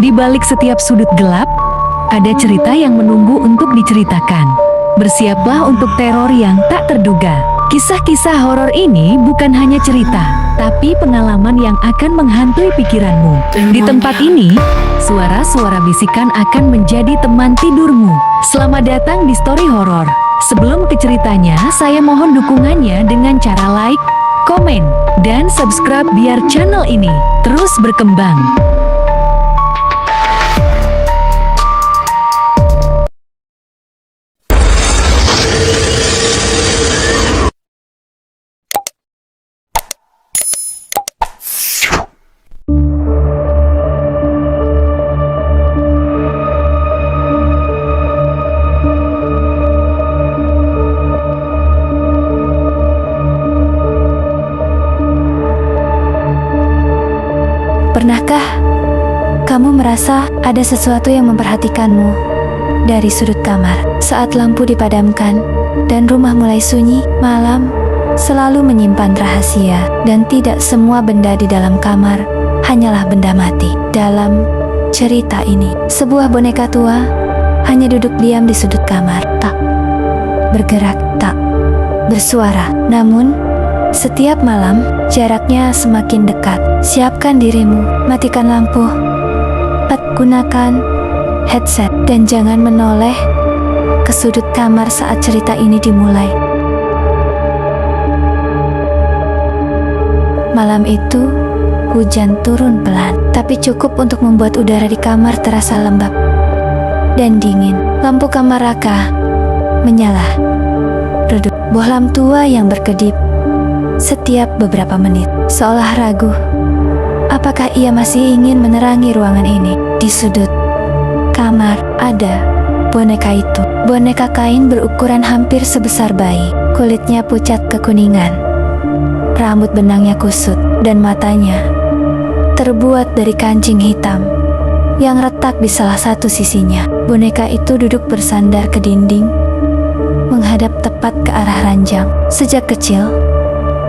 Di balik setiap sudut gelap, ada cerita yang menunggu untuk diceritakan. Bersiaplah untuk teror yang tak terduga. Kisah-kisah horor ini bukan hanya cerita, tapi pengalaman yang akan menghantui pikiranmu. Di tempat ini, suara-suara bisikan akan menjadi teman tidurmu. Selamat datang di Story Horor. Sebelum ke ceritanya, saya mohon dukungannya dengan cara like, komen, dan subscribe biar channel ini terus berkembang. Pernahkah kamu merasa ada sesuatu yang memperhatikanmu dari sudut kamar? Saat lampu dipadamkan dan rumah mulai sunyi, malam selalu menyimpan rahasia, dan tidak semua benda di dalam kamar hanyalah benda mati. Dalam cerita ini, sebuah boneka tua hanya duduk diam di sudut kamar, tak bergerak, tak bersuara. Namun setiap malam, jaraknya semakin dekat. Siapkan dirimu, matikan lampu, gunakan headset, dan jangan menoleh ke sudut kamar saat cerita ini dimulai. Malam itu, hujan turun pelan, tapi cukup untuk membuat udara di kamar terasa lembab dan dingin. Lampu kamar Raka menyala redup, bohlam tua yang berkedip setiap beberapa menit, seolah ragu apakah ia masih ingin menerangi ruangan ini. Di sudut kamar ada boneka itu. Boneka kain berukuran hampir sebesar bayi. Kulitnya pucat kekuningan, rambut benangnya kusut, dan matanya terbuat dari kancing hitam yang retak di salah satu sisinya. Boneka itu duduk bersandar ke dinding, menghadap tepat ke arah ranjang. Sejak kecil,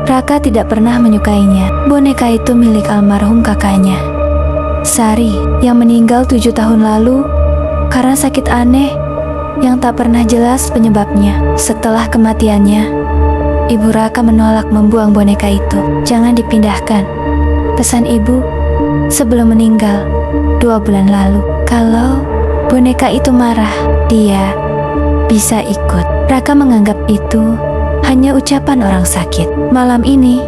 Raka tidak pernah menyukainya. Boneka itu milik almarhum kakaknya, Sari, yang meninggal 7 tahun lalu karena sakit aneh yang tak pernah jelas penyebabnya. Setelah kematiannya, ibu Raka menolak membuang boneka itu. Jangan dipindahkan, pesan ibu sebelum meninggal 2 bulan lalu. Kalau boneka itu marah, dia bisa ikut. Raka menganggap itu hanya ucapan orang sakit. Malam ini,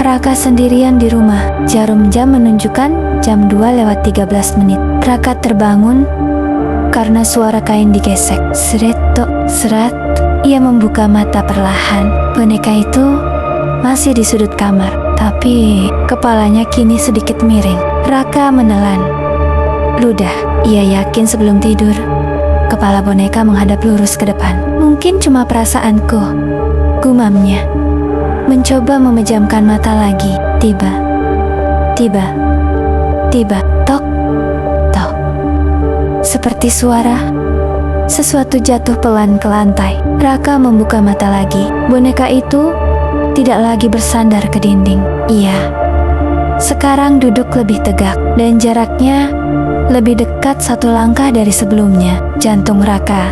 Raka sendirian di rumah. Jarum jam menunjukkan jam 2:13. Raka terbangun karena suara kain digesek. Seret, serat. Ia membuka mata perlahan. Boneka itu masih di sudut kamar, tapi kepalanya kini sedikit miring. Raka menelan ludah. Ia yakin sebelum tidur, kepala boneka menghadap lurus ke depan. Mungkin cuma perasaanku, gumamnya. Mencoba memejamkan mata lagi. Tiba, tok, tok. Seperti suara sesuatu jatuh pelan ke lantai. Raka membuka mata lagi. Boneka itu tidak lagi bersandar ke dinding. Ia sekarang duduk lebih tegak, dan jaraknya lebih dekat 1 langkah dari sebelumnya. Jantung Raka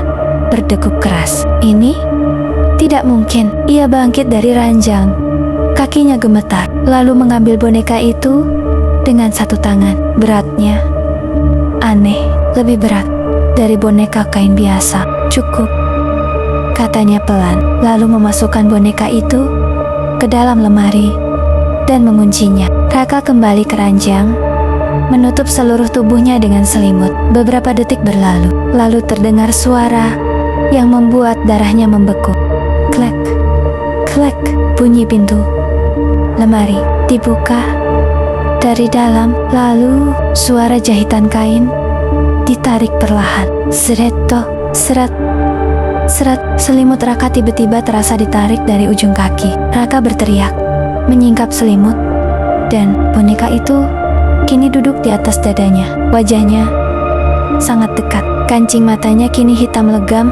berdegup keras. Ini tidak mungkin. Ia bangkit dari ranjang. Kakinya gemetar, lalu mengambil boneka itu dengan 1 tangan. Beratnya aneh, lebih berat dari boneka kain biasa. Cukup, katanya pelan, lalu memasukkan boneka itu ke dalam lemari dan menguncinya. Raka kembali ke ranjang, menutup seluruh tubuhnya dengan selimut. Beberapa detik berlalu, lalu terdengar suara yang membuat darahnya membeku. Klek, klek, bunyi pintu lemari dibuka dari dalam, lalu suara jahitan kain ditarik perlahan. Sereto, serat, serat. Selimut Raka tiba-tiba terasa ditarik dari ujung kaki. Raka berteriak, menyingkap selimut, dan boneka itu kini duduk di atas dadanya. Wajahnya sangat dekat. Kancing matanya kini hitam legam,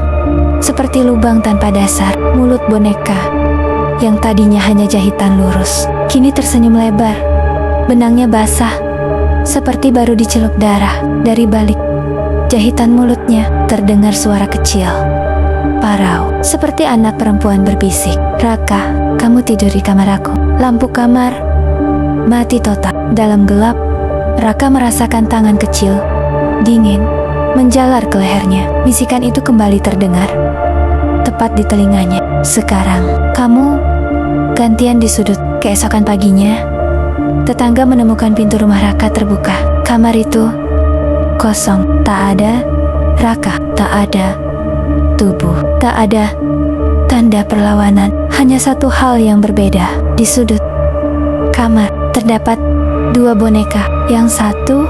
seperti lubang tanpa dasar. Mulut boneka yang tadinya hanya jahitan lurus, kini tersenyum lebar. Benangnya basah, seperti baru dicelup darah. Dari balik jahitan mulutnya terdengar suara kecil, parau, seperti anak perempuan berbisik. "Raka, kamu tidur di kamar aku." Lampu kamar mati total. Dalam gelap, Raka merasakan tangan kecil, dingin, menjalar ke lehernya. Bisikan itu kembali terdengar, tepat di telinganya. "Sekarang, kamu gantian di sudut." Keesokan paginya, tetangga menemukan pintu rumah Raka terbuka. Kamar itu kosong, tak ada Raka, tak ada tubuh, tak ada tanda perlawanan. Hanya satu hal yang berbeda. Di sudut kamar terdapat dua boneka. Yang satu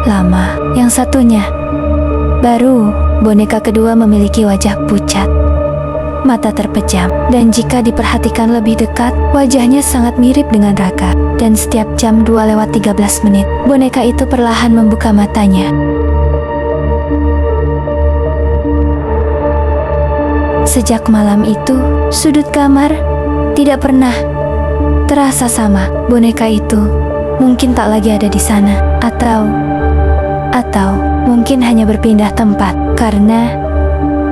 lama, yang satunya baru. Boneka kedua memiliki wajah pucat, mata terpejam, dan jika diperhatikan lebih dekat, wajahnya sangat mirip dengan Raka. Dan setiap jam 2:13, boneka itu perlahan membuka matanya. Sejak malam itu, sudut kamar tidak pernah terasa sama. Boneka itu mungkin tak lagi ada di sana, atau mungkin hanya berpindah tempat. Karena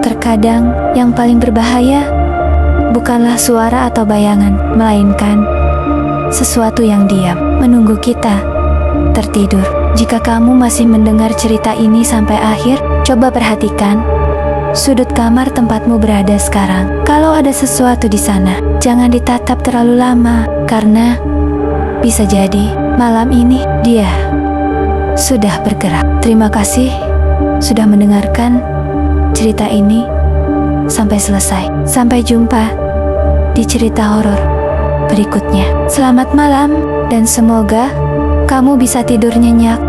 terkadang yang paling berbahaya bukanlah suara atau bayangan, melainkan sesuatu yang diam, menunggu kita tertidur. Jika kamu masih mendengar cerita ini sampai akhir, coba perhatikan sudut kamar tempatmu berada sekarang. Kalau ada sesuatu di sana, jangan ditatap terlalu lama, karena bisa jadi malam ini dia sudah bergerak. Terima kasih sudah mendengarkan cerita ini sampai selesai. Sampai jumpa di cerita horor berikutnya. Selamat malam, dan semoga kamu bisa tidur nyenyak